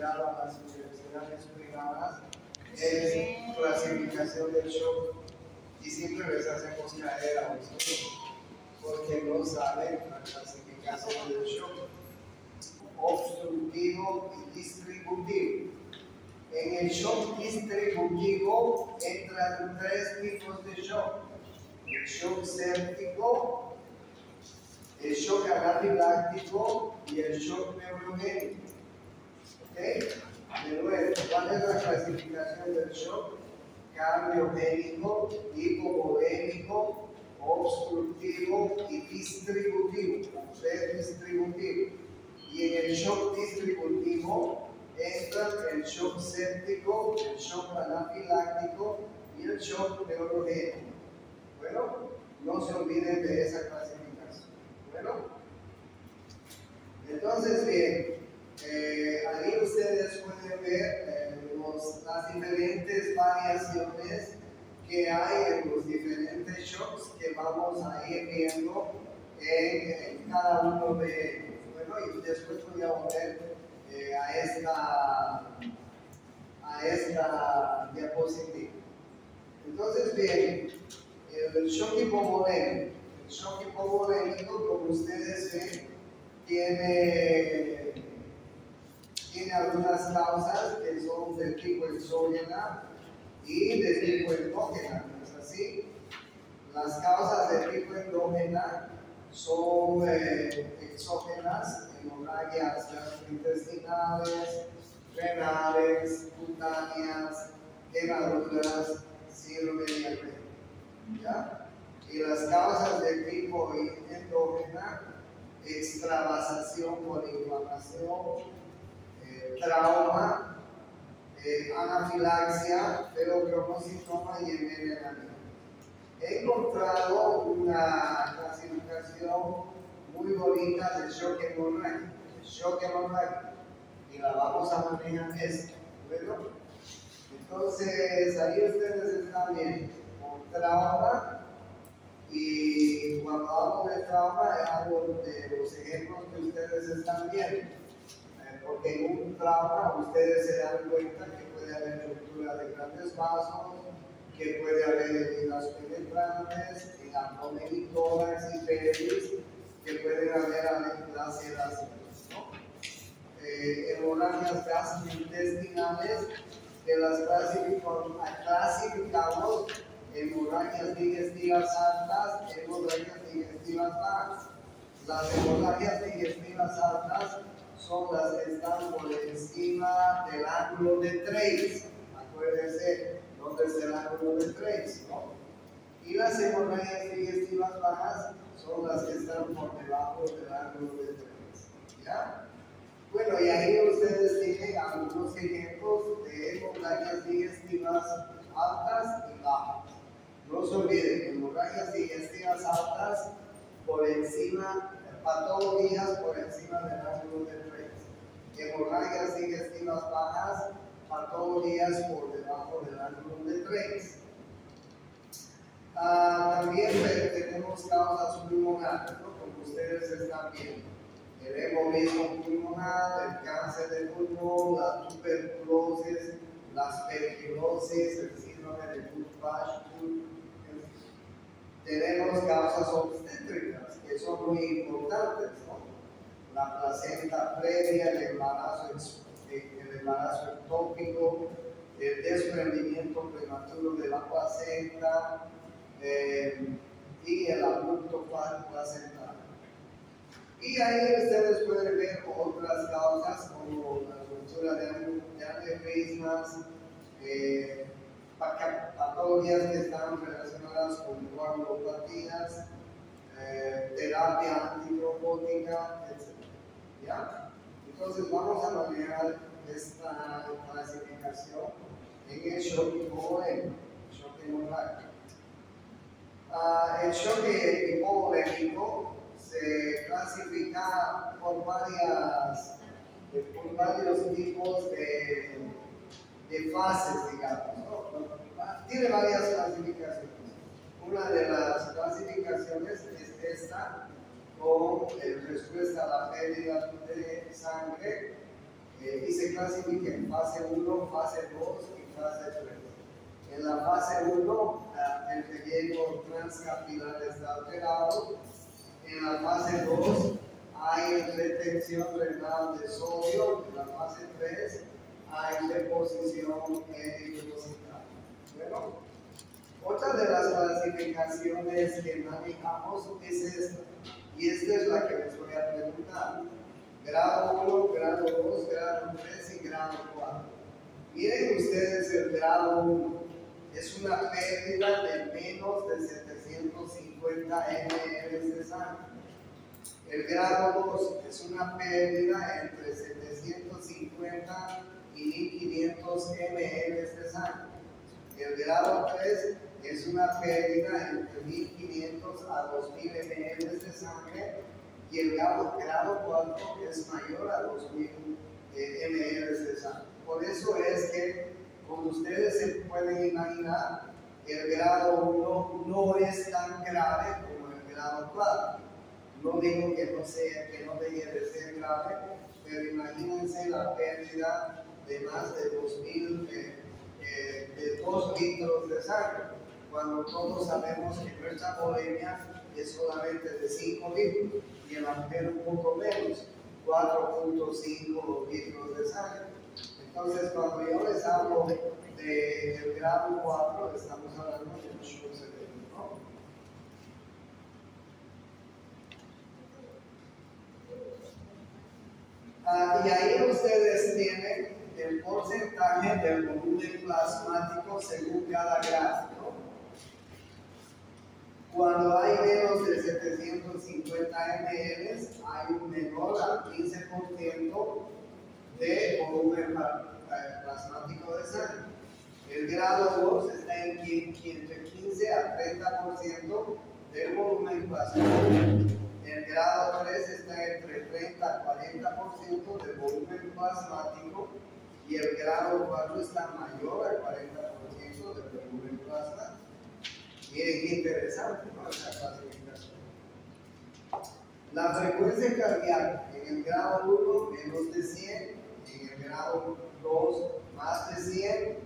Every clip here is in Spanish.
considerado a las universidades privadas en clasificación del shock y siempre les hacemos caer a vosotros porque no saben la clasificación del shock obstructivo y distributivo. En el shock distributivo entran tres tipos de shock: el shock séptico, el shock anafiláctico y el shock neurogénico. ¿Ok? De nuevo, ¿cuál es la clasificación del shock? Cardiogénico, hipovolémico, obstructivo y distributivo. Distributivo. Y en el shock distributivo entran el shock séptico, el shock anafiláctico y el shock neurogénico. Bueno, no se olviden de esa clasificación. Bueno, entonces bien, ahí ustedes pueden ver las diferentes variaciones que hay en los diferentes shocks que vamos a ir viendo en cada uno de ellos. Bueno, y después voy a volver a esta diapositiva. Entonces, bien, el shock hipovolémico. El shock hipovolémico, como ustedes ven, tiene algunas causas que son de tipo exógena y de tipo endógena, ¿no es así? Las causas de tipo endógena son exógenas, hemorragias gastrointestinales, renales, cutáneas, quemaduras, síndrome de diabetes. ¿Ya? Y las causas de tipo endógena: extravasación por inflamación, trauma, anafilaxia, ferocromocitoma y envenenamiento. He encontrado una clasificación muy bonita del shock hemorrágico, y la vamos a manejar esta. Bueno, entonces ahí ustedes están viendo trauma, y cuando hablo de trauma hablo de los ejemplos que ustedes están viendo, porque en un trauma ustedes se dan cuenta que puede haber ruptura de grandes vasos, que puede haber heridas penetrantes en abdomen y tórax y pelvis, que pueden haber laceraciones, ¿no? Hemorragias gastrointestinales, que las clasificamos hemorragias digestivas altas, hemorragias digestivas bajas. Las hemorragias digestivas altas son las que están por encima del ángulo de Treitz. Acuérdense dónde es el ángulo de Treitz, ¿no? Y las hemorragias digestivas bajas son las que están por debajo del ángulo de Treitz. ¿Ya? Bueno, y ahí ustedes tienen algunos ejemplos de hemorragias digestivas altas y bajas. No se olviden, hemorragias digestivas altas por encima, patologías por encima del ángulo de Treitz. Hemorragias digestivas bajas, patologías por debajo del ángulo de Treitz. También tenemos causas pulmonares, ¿no? Como ustedes están viendo: el embolismo pulmonar, el cáncer de pulmón, la tuberculosis, la aspergilosis, el síndrome de Bush-Black. Tenemos causas obstétricas que son muy importantes, ¿no? La placenta previa, el embarazo ectópico, el desprendimiento prematuro de la placenta y el aborto placental. Y ahí ustedes pueden ver otras causas como la ruptura de aneurismas, patologías que están relacionadas con coagulopatías, terapia antitrombótica, etc. ¿Ya? Entonces vamos a manejar esta clasificación en el shock hipovolémico, el shock hipovolémico se clasifica por varios tipos de fases, digamos, ¿no? Tiene varias clasificaciones. Una de las clasificaciones es esta, con respuesta a la pérdida de sangre y se clasifica en fase 1, fase 2 y fase 3. En la fase 1, el relleno transcapilar está alterado. En la fase 2, hay retención renal de sodio. En la fase 3, hay deposición eritrocital. Bueno, otra de las clasificaciones que manejamos es esta. Y esta es la que les voy a preguntar. Grado 1, grado 2, grado 3 y grado 4. Miren ustedes el grado 1. Es una pérdida de menos de 750 ml de sangre. El grado 2 es una pérdida entre 750 y 1500 ml de sangre. El grado 3 es una pérdida entre 1500 a 2000 ml de sangre. Y el grado 4 es mayor a 2000 ml de sangre. Por eso es que, como ustedes se pueden imaginar, el grado 1 no es tan grave como el grado 4. No digo que no deje de ser grave, pero imagínense la pérdida de más de 2000, de 2 litros de sangre, cuando todos sabemos que nuestra volemia es solamente de 5 litros y el ampero un poco menos, 4.5 litros de sangre. Entonces, cuando yo les hablo del grado 4, estamos hablando de un shock severo, ¿no? Y ahí ustedes tienen el porcentaje del volumen plasmático según cada grado, ¿no? Cuando hay menos de 750 ml, hay un menor al 15% de volumen plasmático de sangre. El grado 2 está entre 15 a 30% del volumen plasmático. El grado 3 está entre 30 a 40% del volumen plasmático y el grado 4 está mayor al 40% del volumen plasmático. Miren qué interesante, ¿no? Esa clasificación. La frecuencia cardíaca en el grado 1 menos de 100, en el grado 2 más de 100,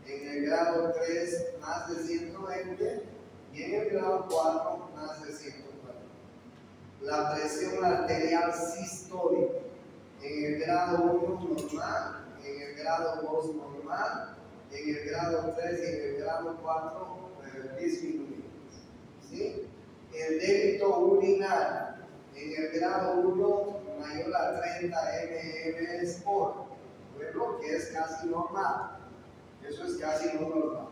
en el grado 3 más de 120 y en el grado 4 más de 140. La presión arterial sistólica en el grado 1 normal, en el grado 2 normal, en el grado 3 y en el grado 4 disminuidas. ¿Sí? El débito urinario en el grado 1 mayor a 30 ml por, bueno, que es casi normal. Eso es casi no normal.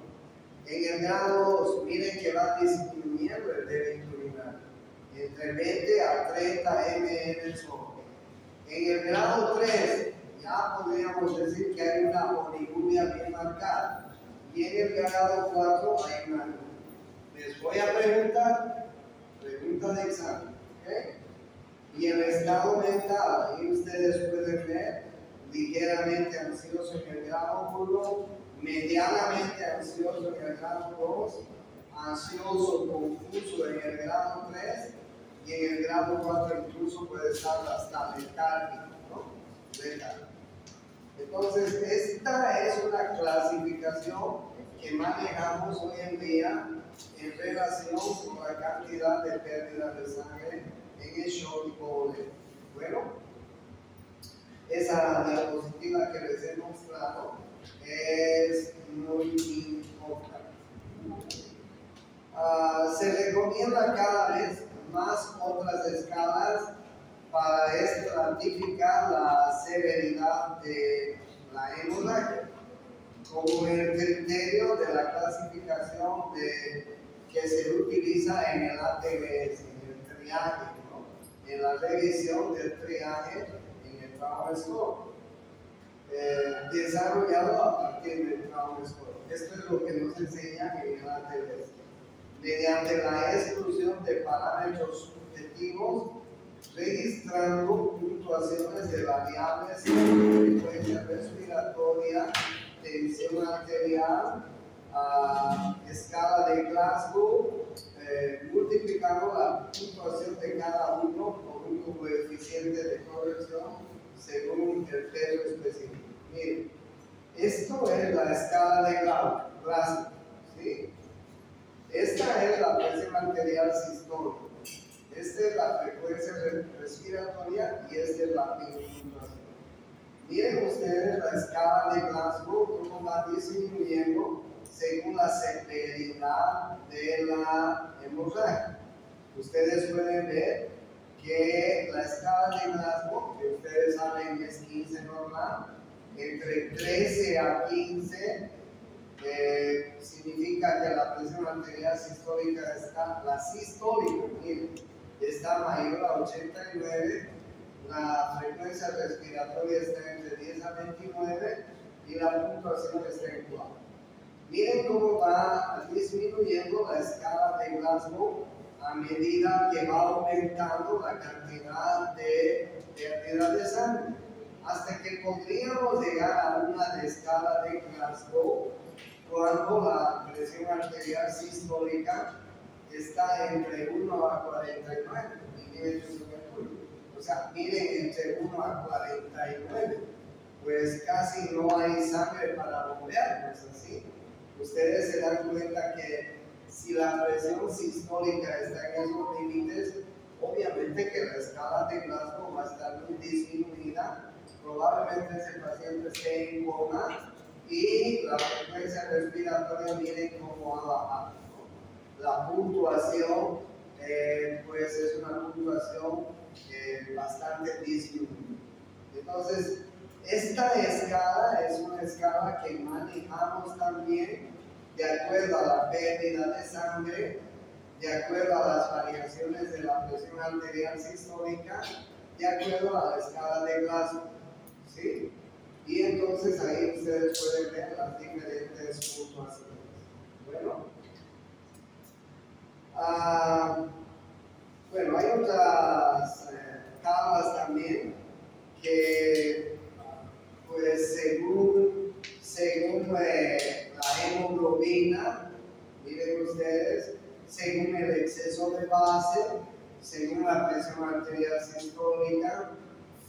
En el grado 2, miren que va disminuyendo el débito urinario, entre 20 a 30 ml por. En el grado 3, ya podríamos decir que hay una oliguria bien marcada. Y en el grado 4 hay una. Les voy a preguntar, pregunta de examen, ¿ok? Y el estado mental, ahí ustedes pueden ver, ligeramente ansioso en el grado 1, medianamente ansioso en el grado 2, ansioso confuso en el grado 3 y en el grado 4 incluso puede estar hasta letárgico, ¿no? Letárgico. Entonces, esta es una clasificación que manejamos hoy en día en relación con la cantidad de pérdida de sangre en el shock hipovolémico. Bueno, esa diapositiva que les he mostrado es muy importante. Se recomienda cada vez más otras escalas para estratificar la severidad de la hemorragia, como el criterio de la clasificación que se utiliza en el ATLS, en el triaje, ¿no? En la revisión del triaje en el Trauma Score, desarrollado a partir del Trauma Score. Esto es lo que nos enseña en el ATLS. Mediante la exclusión de parámetros subjetivos, registrando puntuaciones de variables de frecuencia respiratoria, tensión arterial, escala de Glasgow, multiplicando la puntuación de cada uno por un coeficiente de corrección según el peso específico. Miren, esto es la escala de Glasgow, ¿sí? Esta es la presión arterial sistólica. Esta es la frecuencia respiratoria y esta es la puntuación. Miren ustedes la escala de Glasgow, cómo va disminuyendo según la severidad de la hemorragia. Ustedes pueden ver que la escala de Glasgow, que ustedes saben es 15 normal, entre 13 a 15 significa que la presión arterial sistólica está, la sistólica, miren, está mayor a 89, la frecuencia respiratoria está entre 10 a 29 y la puntuación está en 4. Miren cómo va disminuyendo la escala de Glasgow a medida que va aumentando la cantidad de pérdida de sangre, hasta que podríamos llegar a una escala de Glasgow cuando la presión arterial sistólica está entre 1 a 49 milímetros de mercurio. O sea, miren, entre 1 a 49, pues casi no hay sangre para bombear, ¿no es así? Ustedes se dan cuenta que si la presión sistólica está en esos límites, obviamente que la escala de Glasgow va a estar muy disminuida, probablemente ese paciente esté en coma y la frecuencia respiratoria miren cómo ha bajado, ¿no? La puntuación, pues es una puntuación bastante disminuida. Entonces, esta escala es una escala que manejamos también de acuerdo a la pérdida de sangre, de acuerdo a las variaciones de la presión arterial sistólica, de acuerdo a la escala de Glasgow, ¿sí? Y entonces ahí ustedes pueden ver las diferentes puntuaciones. Bueno, hay otras tablas también que, pues según la hemoglobina, miren ustedes, según el exceso de base, según la presión arterial sistólica,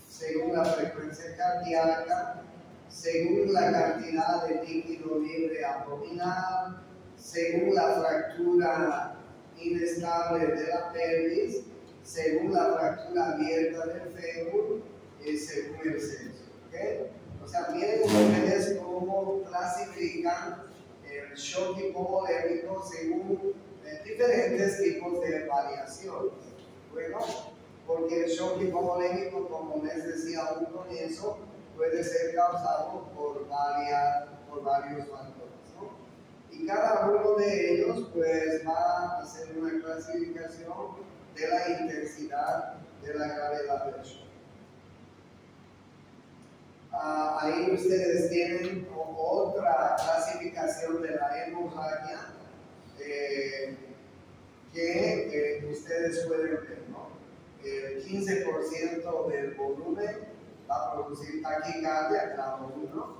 según la frecuencia cardíaca, según la cantidad de líquido libre abdominal, según la fractura inestable de la pelvis, según la fractura abierta del fémur y según el sexo. ¿Okay? O sea, miren ustedes cómo clasifican el shock hipovolémico según diferentes tipos de variaciones. Bueno, porque el shock hipovolémico, como les decía al comienzo, puede ser causado por varios factores, ¿no? Y cada uno de ellos pues va a hacer una clasificación de la intensidad de la gravedad del shock. Ahí ustedes tienen otra clasificación de la hemorragia que ustedes pueden ver, ¿no? El 15% del volumen va a producir taquicardia, grado 1,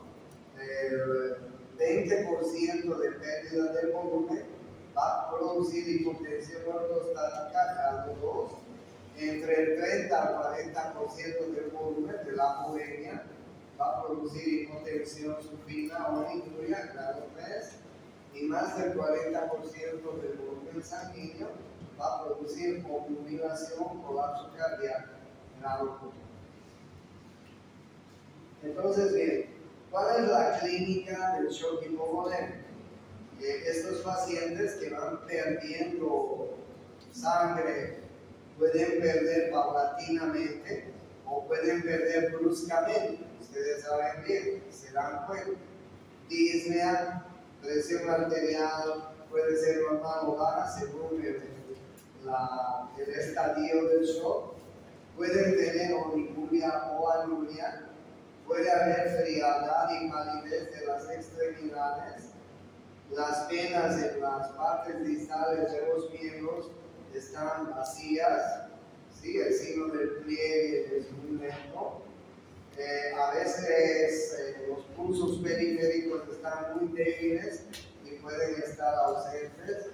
el 20% de pérdida del volumen va a producir hipotensión ortostática, grado 2, entre el 30 al 40% del volumen de la apuremia va a producir hipotensión supina o injuria, grado 3, y más del 40% del volumen sanguíneo va a producir obnubilación, colapso cardíaco, grado 1. Entonces, bien, ¿cuál es la clínica del shock hipovolémico? Estos pacientes que van perdiendo sangre pueden perder paulatinamente o pueden perder bruscamente. Ustedes saben bien, se dan cuenta. Disnea, presión arterial puede ser normal o baja según el estadio del shock. Pueden tener oliguria o anuria. Puede haber frialdad y palidez de las extremidades. Las venas en las partes distales de los miembros están vacías. ¿Sí? El signo del pliegue es muy lento. A veces los pulsos periféricos están muy débiles y pueden estar ausentes.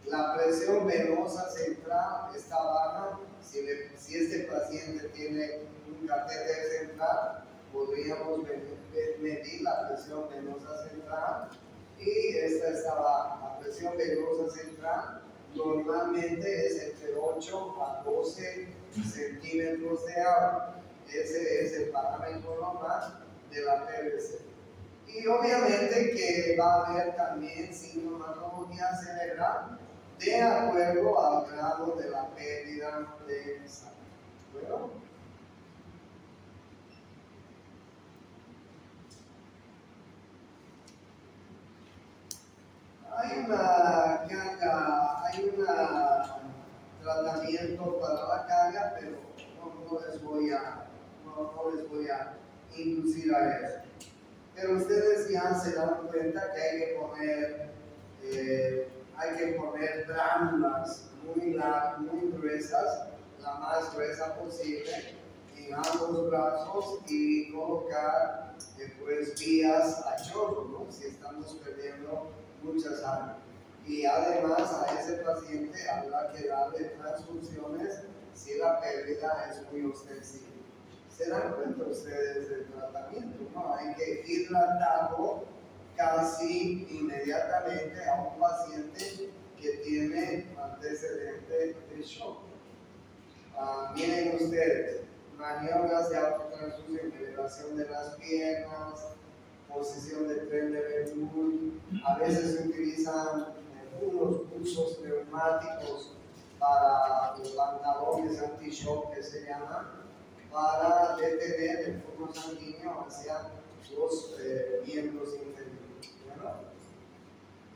La presión venosa central está baja Si este paciente tiene un catéter central, podríamos medir la presión venosa central y esta está baja. La presión venosa central normalmente es entre 8 a 12 centímetros de agua. Ese es el parámetro normal de la PVC. Y obviamente que va a haber también sintomatología cerebral de acuerdo al grado de la pérdida de sangre. ¿Bueno? Hay un tratamiento para la carga, pero no les voy a inducir a eso. Pero ustedes ya se dan cuenta que hay que poner trámulas muy gruesas, la más gruesa posible, en ambos brazos y colocar pues vías a chorro, ¿no? Si estamos perdiendo mucha sangre. Y además a ese paciente habrá que darle transfusiones si la pérdida es muy ostensiva. Se dan cuenta ustedes del tratamiento, ¿no? Hay que hidratarlo casi inmediatamente a un paciente que tiene antecedente de shock. Miren ustedes, maniobras de autotransfusión, elevación de las piernas, posición de tren de Bernoulli. A veces se utilizan unos pulsos neumáticos para los pantalones anti-shock que se llaman, para detener el flujo sanguíneo hacia los miembros inferiores. Bueno,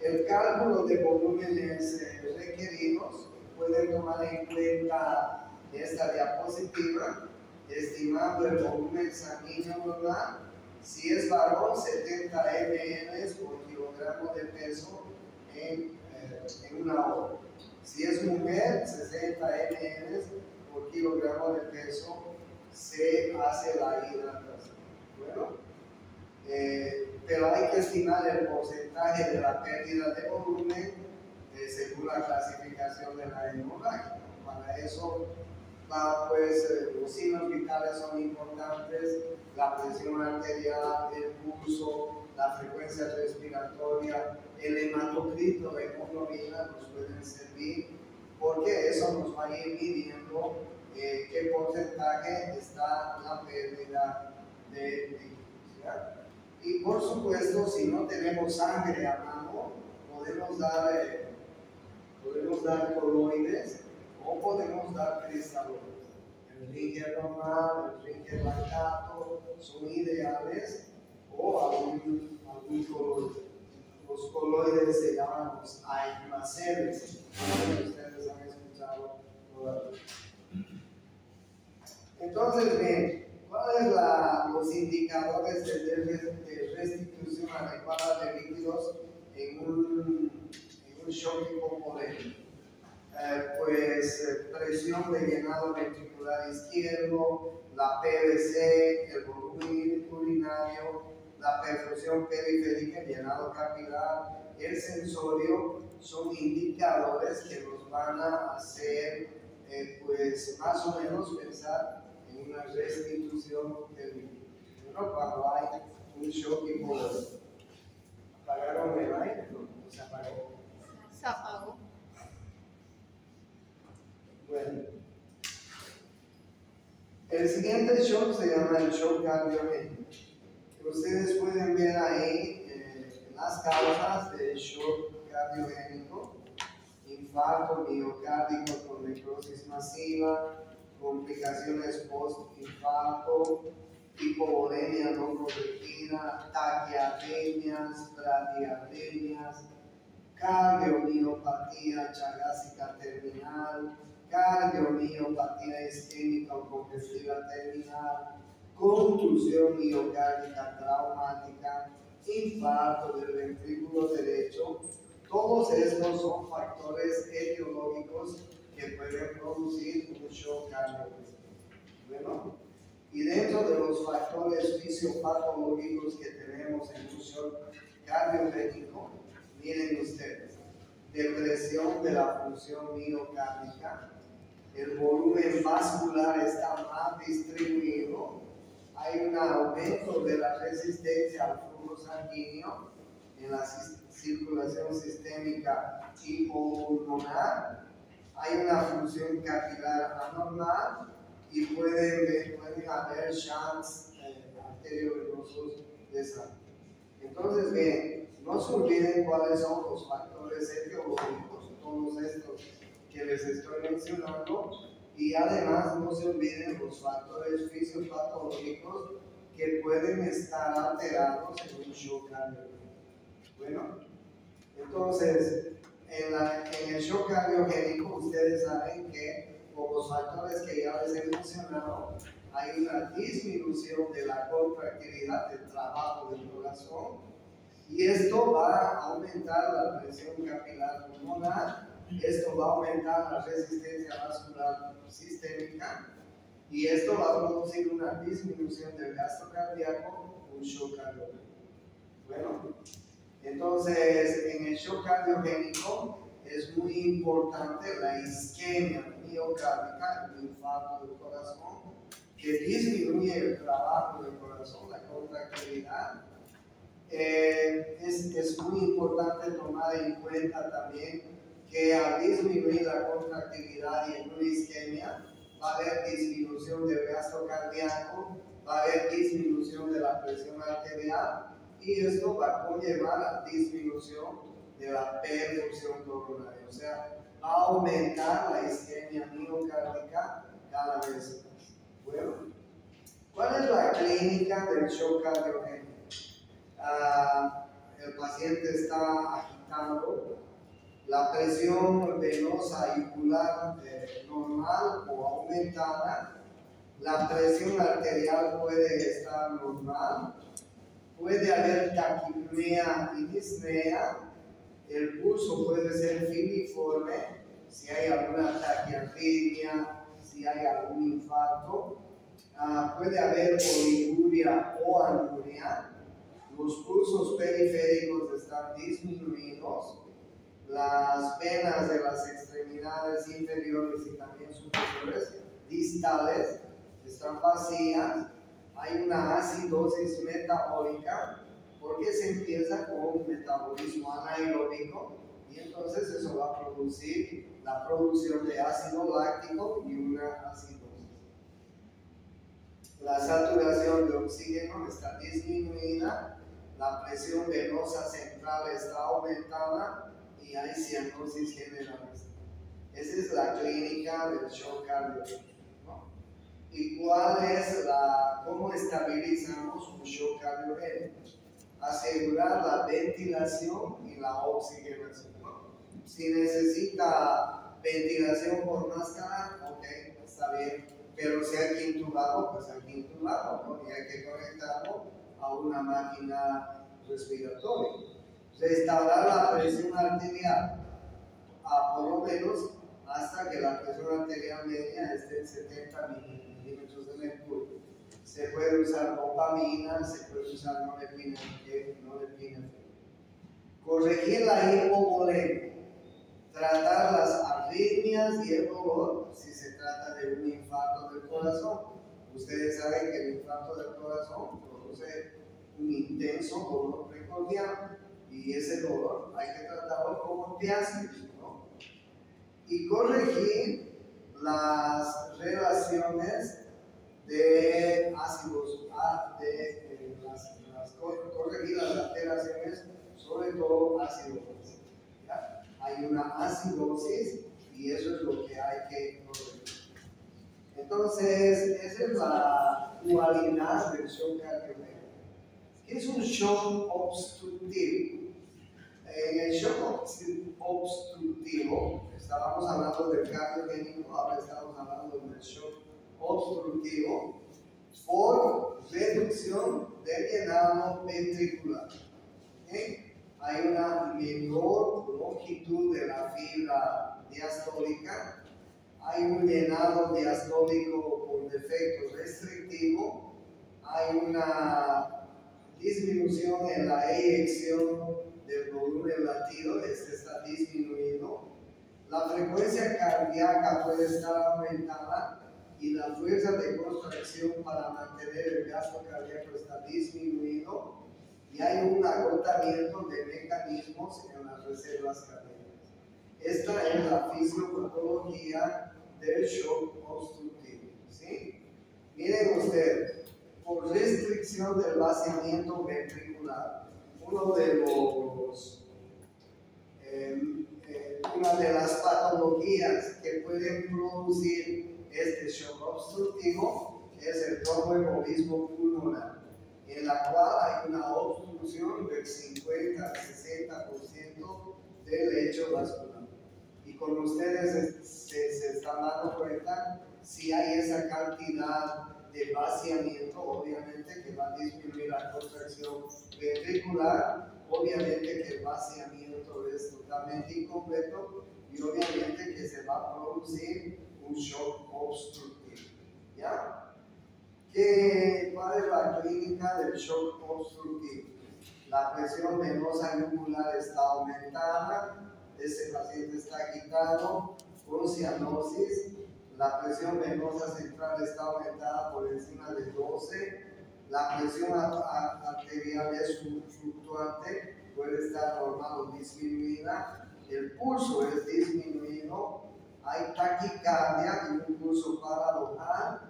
el cálculo de volúmenes requeridos pueden tomar en cuenta esta diapositiva, estimando el volumen sanguíneo normal. Si es varón, 70 ml por kilogramo de peso en una hora. Si es mujer, 60 ml por kilogramo de peso se hace la hidratación. Bueno, pero hay que estimar el porcentaje de la pérdida de volumen según la clasificación de la hemorragia. Para eso, los signos vitales son importantes, la presión arterial, el pulso, la frecuencia respiratoria, el hematocrito, la hemoglobina nos pueden servir, porque eso nos va a ir midiendo qué porcentaje está la pérdida de líquidos. Y por supuesto, si no tenemos sangre a mano, podemos dar coloides o podemos dar cristaloides. El Ringer normal, el Ringer lactato son ideales, o algún coloide. Los coloides se llaman los aimaceres. Ustedes han escuchado todavía. Entonces, bien, ¿cuáles son los indicadores de restitución adecuada de líquidos en un shock hipovolémico? Presión de llenado ventricular izquierdo, la PVC, el volumen urinario, la perfusión periférica, el llenado capilar, el sensorio, son indicadores que nos van a hacer más o menos pensar en una restitución del líquido. Bueno, cuando hay un shock hipovolémico. ¿Apagaron el aire? ¿No se apagó? Se apagó. Bueno, el siguiente shock se llama el shock cardiogénico. Ustedes pueden ver ahí las causas del shock cardiogénico: infarto miocárdico con necrosis masiva, complicaciones post-infarto, hipovolemia no corregida, taquiarritmias, bradiarritmias, cardiomiopatía chagásica terminal, cardiomiopatía isquémica o congestiva terminal, contusión miocárdica traumática, infarto del ventrículo derecho. Todos estos son factores etiológicos que pueden producir un shock cardiogénico. Bueno, y dentro de los factores fisiopatológicos que tenemos en un shock cardiogénico, miren ustedes: depresión de la función miocárdica, el volumen vascular está más distribuido, hay un aumento de la resistencia al flujo sanguíneo en la circulación sistémica y pulmonar, hay una función capilar anormal y pueden haber shunts arteriovenosos de sangre. Entonces, bien, no se olviden cuáles son los factores etiológicos, todos estos que les estoy mencionando, y además no se olviden los factores fisiopatológicos que pueden estar alterados en un shock cardiogénico. Bueno, entonces, en el shock cardiogénico ustedes saben que por los factores que ya les he mencionado, hay una disminución de la contractilidad del trabajo del corazón y esto va a aumentar la presión capilar pulmonar, esto va a aumentar la resistencia vascular sistémica y esto va a producir una disminución del gasto cardíaco, un shock cardiogénico. Bueno, entonces en el shock cardiogénico es muy importante la isquemia miocárdica, el infarto del corazón, que disminuye el trabajo del corazón, la contractilidad. Es muy importante tomar en cuenta también que al disminuir la contractilidad y en una isquemia va a haber disminución del gasto cardíaco, va a haber disminución de la presión arterial y esto va a conllevar a disminución de la perfusión coronaria, o sea, va a aumentar la isquemia miocárdica cada vez más. Bueno, ¿cuál es la clínica del shock cardiogénico? El paciente está agitando, la presión venosa auricular normal o aumentada, la presión arterial puede estar normal, puede haber taquipnea y disnea, el pulso puede ser filiforme, si hay alguna taquiarritmia, si hay algún infarto, puede haber oliguria o anuria, los pulsos periféricos están disminuidos, las venas de las extremidades inferiores y también superiores, distales, están vacías, hay una acidosis metabólica, porque se empieza con un metabolismo anaeróbico y entonces eso va a producir la producción de ácido láctico y una acidosis. La saturación de oxígeno está disminuida, la presión venosa central está aumentada y hay cianosis generalizada. Esa es la clínica del shock cardiogénico. ¿Y cómo estabilizamos un shock cardiogénico? Asegurar la ventilación y la oxigenación. Si necesita ventilación por máscara, ok, está bien, pero si hay que intubarlo, pues hay que intubarlo, ¿no? Y hay que conectarlo a una máquina respiratoria. Restaurar la presión arterial, por lo menos hasta que la presión arterial media esté en 70 milímetros de mercurio. Se puede usar dopamina, se puede usar norepinefrina. Corregir la hipovolemia, tratar las arritmias y el dolor si se trata de un infarto del corazón. Ustedes saben que el infarto del corazón produce un intenso dolor precordial y ese dolor hay que tratarlo como diástasis, ¿no? Y corregir las relaciones de ácidos, corregir las alteraciones, sobre todo acidosis. ¿Ya? Hay una acidosis y eso es lo que hay que corregir. Entonces, esa es la dualidad del shock cardiogénico. ¿Qué es un shock obstructivo? En el shock obstructivo, estábamos hablando del cardiogénico, ahora estamos hablando del shock obstructivo por reducción del llenado ventricular. ¿Okay? Hay una menor longitud de la fibra diastólica, hay un llenado diastólico por defecto restrictivo, hay una disminución en la eyección del volumen latido, este está disminuido, La frecuencia cardíaca puede estar aumentada y la fuerza de contracción para mantener el gasto cardíaco está disminuido y hay un agotamiento de mecanismos en las reservas cardíacas. Esta es la fisiopatología del shock obstructivo, ¿sí? Miren ustedes, por restricción del vaciamiento ventricular, una de las patologías que pueden producir este shock obstructivo es el tromboembolismo pulmonar, en la cual hay una obstrucción del 50 al 60% del lecho vascular. Y como ustedes se están dando cuenta, si hay esa cantidad de vaciamiento, obviamente que va a disminuir la contracción ventricular, obviamente que el vaciamiento es totalmente incompleto y obviamente que se va a producir un shock obstructivo. ¿Ya? ¿Cuál es la clínica del shock obstructivo? La presión venosa yugular está aumentada, ese paciente está agitado con cianosis, la presión venosa central está aumentada por encima de 12, la presión arterial es fluctuante, puede estar normal o disminuida, el pulso es disminuido, hay taquicardia y un pulso paradojal,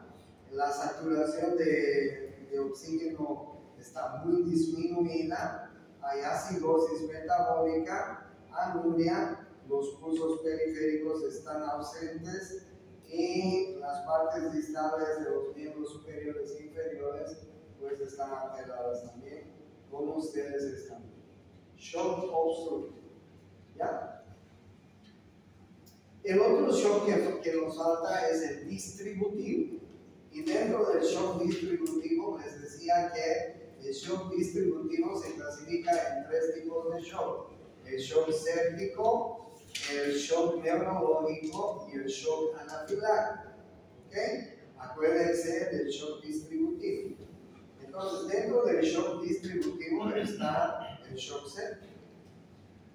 la saturación de oxígeno está muy disminuida, hay acidosis metabólica, anuria, los pulsos periféricos están ausentes y las partes distales de los miembros superiores e inferiores pues están alteradas también, como ustedes están. Shock obstructivo. ¿Ya? El otro shock que nos falta es el distributivo. Y dentro del shock distributivo les decía que el shock distributivo se clasifica en 3 tipos de shock: el shock séptico, el shock neurológico y el shock anafiláctico. ¿Okay? Acuérdense del shock distributivo. Entonces, dentro del shock distributivo está el shock séptico.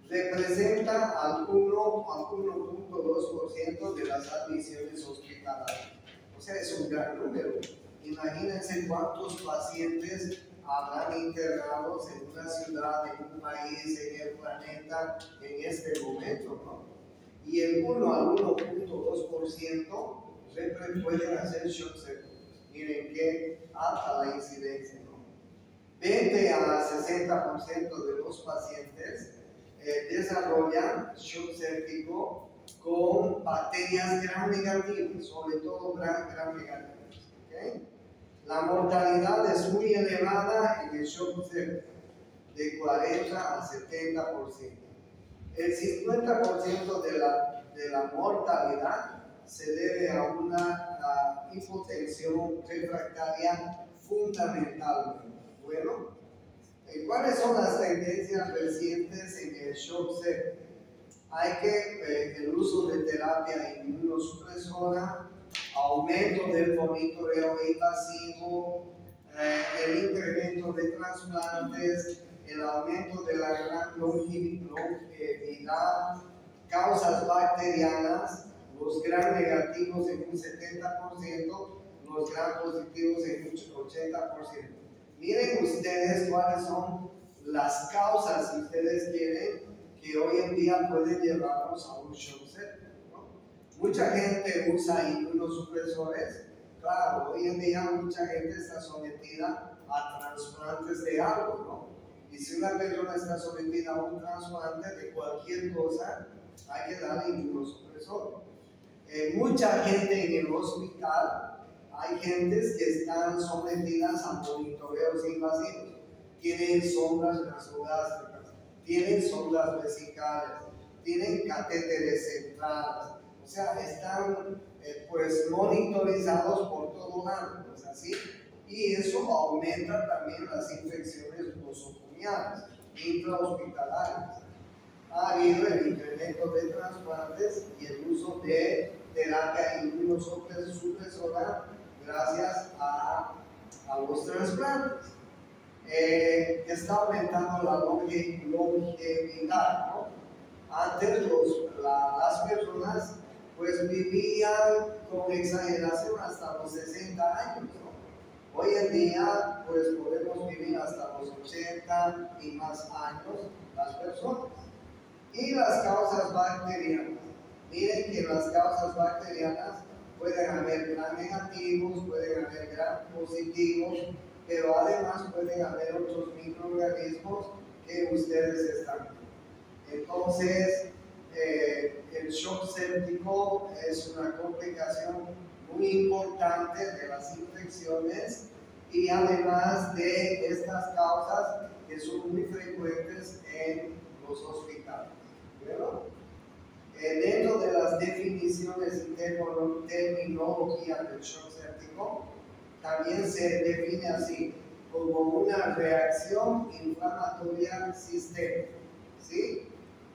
Representa al 1.2% de las admisiones hospitalarias. O sea, es un gran número. Imagínense cuántos pacientes habrán internados en una ciudad, en un país, en el planeta, en este momento, ¿no? Y el 1 al 1.2% siempre pueden hacer shock sépticos. Miren qué alta la incidencia, ¿no? 20 a 60% de los pacientes desarrollan shock séptico con bacterias gram negativas, sobre todo gram negativas. ¿Okay? La mortalidad es muy elevada en el shock séptico, de 40 a 70%. El 50% de la mortalidad se debe a una hipotensión refractaria fundamentalmente. Bueno, ¿cuáles son las tendencias recientes en el shock séptico? Hay que el uso de terapia inmunosupresora, aumento del monitoreo invasivo, el incremento de trasplantes, el aumento de la longevidad, causas bacterianas, los gram negativos en un 70%, los gram positivos en un 80%. Miren ustedes cuáles son las causas, si ustedes quieren, que hoy en día pueden llevarnos a un shock séptico, ¿no? Mucha gente usa inmunosupresores. Claro, hoy en día mucha gente está sometida a trasplantes de algo, ¿no? Y si una persona está sometida a un trasplante de cualquier cosa, hay que darle inmunosupresor. Mucha gente en el hospital, hay gentes que están sometidas a monitoreos invasivos, tienen sondas nasogástricas, tienen sondas vesicales, tienen catéteres centrales, o sea, están pues monitorizados por todo lado, ¿no es así? Y eso aumenta también las infecciones nosocomiales, intrahospitalarias. Ha habido el incremento de trasplantes y el uso de terapia inmunosupresora gracias a los trasplantes. Está aumentando la longevidad, ¿no? Antes las personas pues vivían con exageración hasta los 60 años, ¿no? Hoy en día pues podemos vivir hasta los 80 y más años las personas. Y las causas bacterianas. Miren que las causas bacterianas pueden haber gran negativos, pueden haber gran positivos, pero además pueden haber otros microorganismos que ustedes están viendo. Entonces, el shock séptico es una complicación muy importante de las infecciones y además de estas causas que son muy frecuentes en los hospitales. ¿Bueno? Dentro de las definiciones y terminología del shock séptico, también se define así, como una reacción inflamatoria sistémica, ¿sí?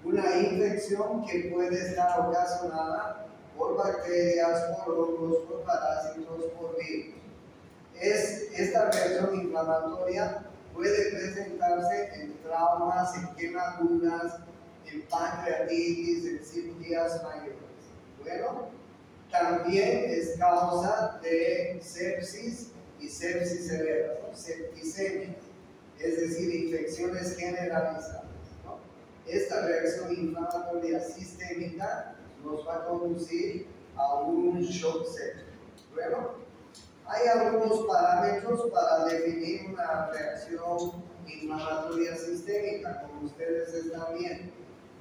Una infección que puede estar ocasionada por bacterias, por hongos, por parásitos, por virus. Esta reacción inflamatoria puede presentarse en traumas, en quemaduras, en pancreatitis, en cirugías mayores. Bueno, también es causa de sepsis y sepsis severa, ¿no? Septicemia, es decir, infecciones generalizadas, ¿no? Esta reacción inflamatoria sistémica nos va a conducir a un shock séptico. Bueno, hay algunos parámetros para definir una reacción inflamatoria sistémica, como ustedes están viendo.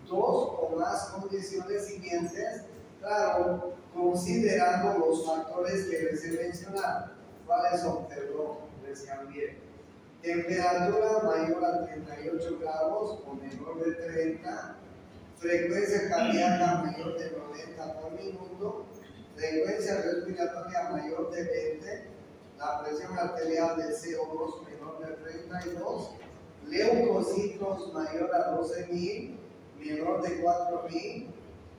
2 o más condiciones siguientes, claro, considerando los factores que les he mencionado. ¿Cuáles son? Perdón, les cambié. Temperatura mayor a 38 grados o menor de 30, frecuencia cardíaca mayor de 90 por minuto, frecuencia respiratoria mayor de 20, la presión arterial de CO2 menor de 32, leucocitos mayor a 12.000, menor de 4.000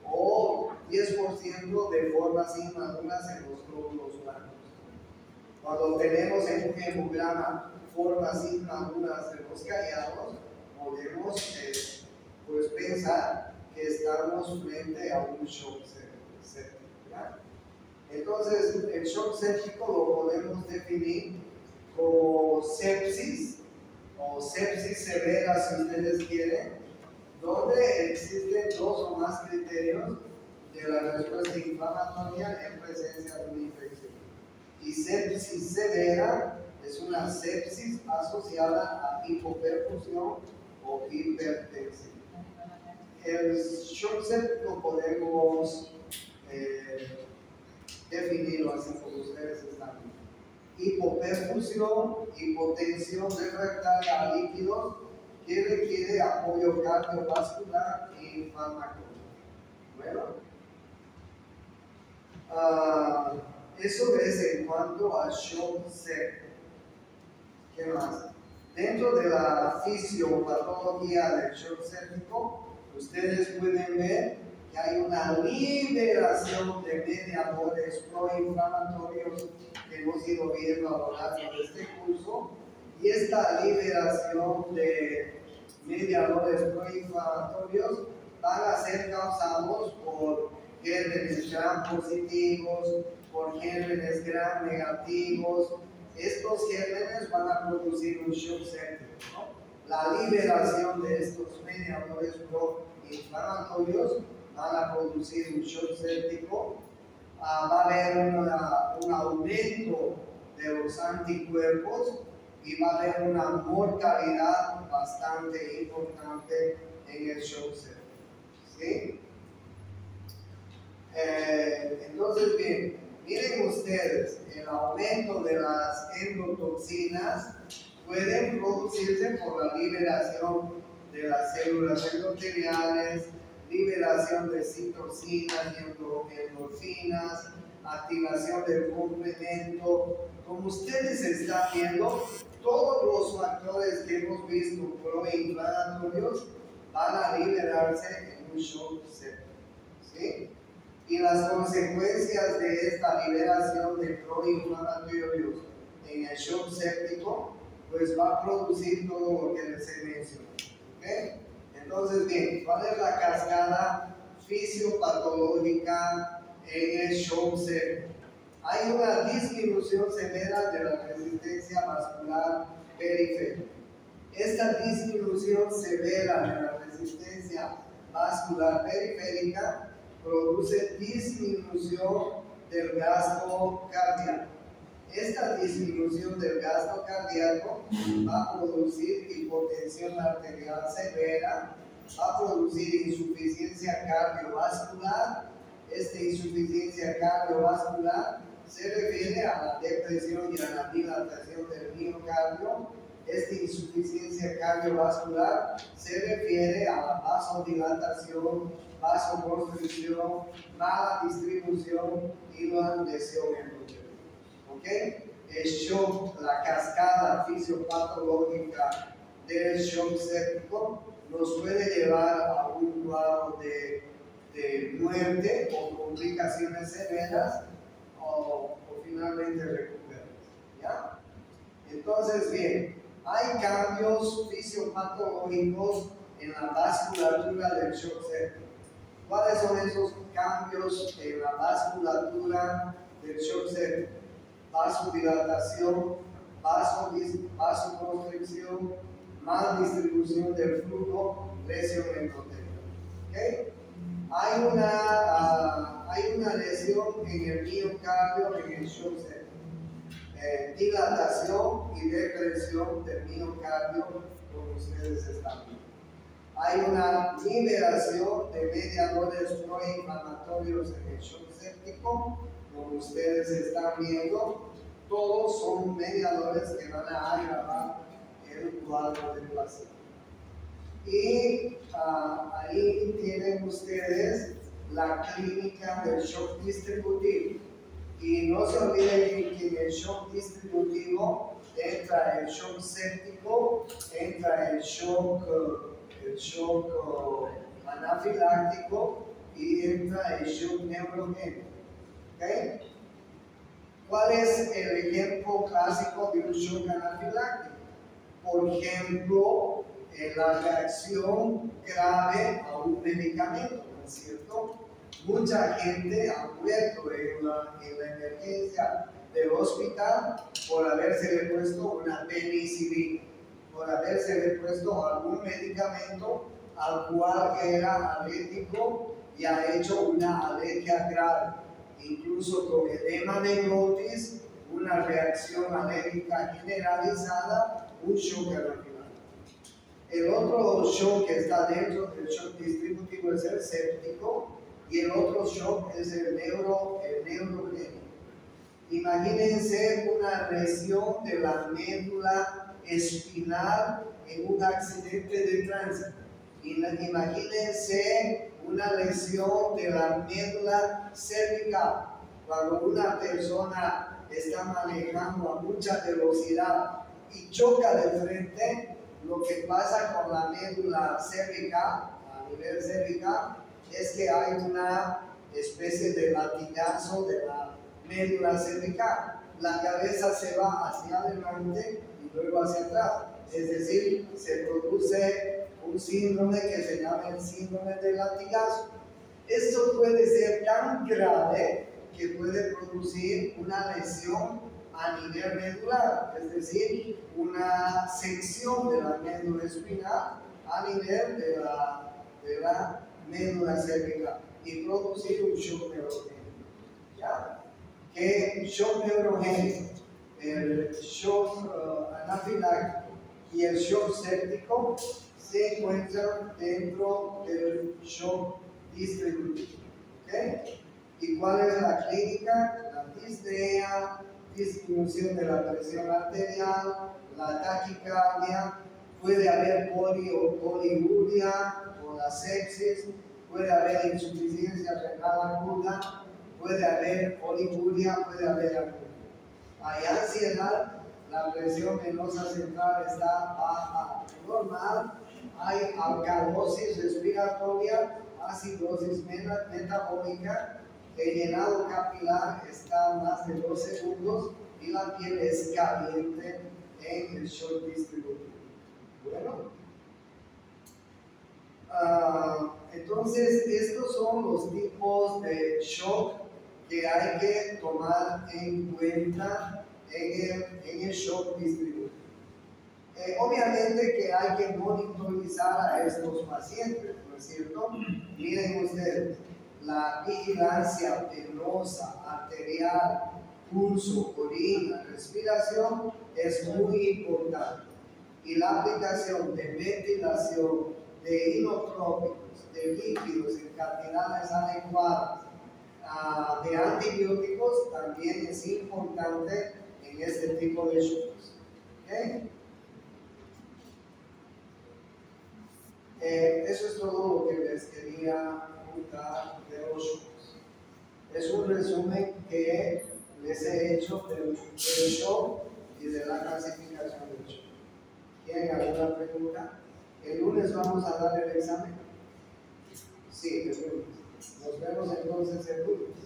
o 10% de formas inmaduras en los glóbulos blancos. Cuando tenemos en un hemograma formas inmaduras de los callados, podemos pues pensar que estamos frente a un shock séptico. Entonces, el shock séptico lo podemos definir como sepsis o sepsis severa, si ustedes quieren, donde existen 2 o más criterios de la respuesta inflamatoria en presencia de una infección. Y sepsis severa es una sepsis asociada a hipoperfusión o hipertensión. El shock séptico podemos definirlo así como ustedes están viendo. Hipoperfusión, hipotensión refractaria a líquidos que requiere apoyo cardiovascular y farmacológico. Bueno, eso es en cuanto al shock séptico. ¿Qué más? Dentro de la fisiopatología del shock séptico, ustedes pueden ver que hay una liberación de mediadores proinflamatorios que hemos ido viendo a lo largo de este curso, y esta liberación de mediadores proinflamatorios van a ser causados por gérmenes gram positivos, por gérmenes gram negativos. Estos gérmenes van a producir un shock séptico, ¿no? La liberación de estos mediadores proinflamatorios van a producir un shock séptico. Va a haber un aumento de los anticuerpos y va a haber una mortalidad bastante importante en el shock séptico, ¿sí? Entonces, bien, miren ustedes, el aumento de las endotoxinas pueden producirse por la liberación de las células endoteliales, liberación de citocinas y endorfinas, activación del complemento. Como ustedes están viendo, todos los factores que hemos visto proinflamatorios van a liberarse en un shock séptico, ¿sí? Y las consecuencias de esta liberación de proinflamatorios en el shock séptico, pues va a producir todo lo que les he mencionado, ¿okay? Entonces, bien, ¿cuál es la cascada fisiopatológica en el shock séptico? Hay una disminución severa de la resistencia vascular periférica. Esta disminución severa de la resistencia vascular periférica produce disminución del gasto cardíaco. Esta disminución del gasto cardíaco va a producir hipotensión arterial severa, va a producir insuficiencia cardiovascular. Esta insuficiencia cardiovascular se refiere a la depresión y a la dilatación del miocardio. Esta insuficiencia cardiovascular se refiere a la vasodilatación, vasoconstricción, mala distribución y la lesión endotelial. ¿Ok? El shock, la cascada fisiopatológica del shock séptico nos puede llevar a un cuadro de muerte o complicaciones severas o finalmente recuperar. ¿Ya? Entonces, bien, hay cambios fisiopatológicos en la vasculatura del shock séptico. ¿Cuáles son esos cambios en la vasculatura del shock séptico? Vasodilatación, vasoconstricción, mal distribución del flujo, lesión endotelial. ¿Okay? Hay una lesión en el miocardio en el shock séptico. Dilatación y depresión del miocardio, como ustedes están viendo. Hay una liberación de mediadores proinflamatorios en el shock séptico, como ustedes están viendo. Todos son mediadores que van a agravar el cuadro del paciente. Y ahí tienen ustedes la clínica del shock distributivo. Y no se olviden que en el shock distributivo entra el shock séptico, entra el shock anafiláctico y entra el shock neurogénico. ¿Okay? ¿Cuál es el ejemplo clásico de un shock anafiláctico? Por ejemplo, la reacción grave a un medicamento, ¿no es cierto? Mucha gente ha muerto en la emergencia del hospital por haberse puesto una penicilina, por haberse puesto algún medicamento al cual era alérgico y ha hecho una alergia grave, incluso con edema de glotis, una reacción alérgica generalizada, un shock anafiláctico. El otro shock que está dentro del shock distributivo es el séptico y el otro shock es el neurogénico. Imagínense una lesión de la médula espinal en un accidente de tránsito. Imagínense una lesión de la médula cervical cuando una persona está manejando a mucha velocidad y choca de frente. Lo que pasa con la médula cervical, a nivel cervical, es que hay una especie de latigazo de la médula cervical. La cabeza se va hacia adelante y luego hacia atrás. Es decir, se produce un síndrome que se llama el síndrome del latigazo. Esto puede ser tan grave que puede producir una lesión a nivel medular, es decir, una sección de la médula espinal a nivel de la médula cervical y producir un shock neurogénico. ¿Ya? Que shock neurogénico, el shock anafiláctico y el shock séptico se encuentran dentro del shock distributivo. ¿Okay? ¿Y cuál es la clínica? La disnea, disminución de la presión arterial, la taquicardia, puede haber poliuria o la sepsis, puede haber insuficiencia renal aguda, puede haber poliuria, puede haber anemia. Hay ansiedad, la presión venosa central está baja normal, hay alcalosis respiratoria, acidosis metabólica, el llenado capilar está más de 2 segundos y la piel es caliente en el shock distributivo. Bueno, Entonces, estos son los tipos de shock que hay que tomar en cuenta en el shock distribuido. Obviamente que hay que monitorizar a estos pacientes, ¿no es cierto? Miren ustedes, la vigilancia venosa, arterial, pulso, orina, respiración es muy importante. Y la aplicación de ventilación, de inotrópicos, de líquidos en cantidades adecuadas, de antibióticos también es importante en este tipo de shocks. ¿Okay? Eso es todo lo que les quería contar de los shocks. Es un resumen que les he hecho del shock y de la clasificación del shock. ¿Tienen alguna pregunta? El lunes vamos a dar el examen. Sí, el lunes. Nos vemos entonces el lunes.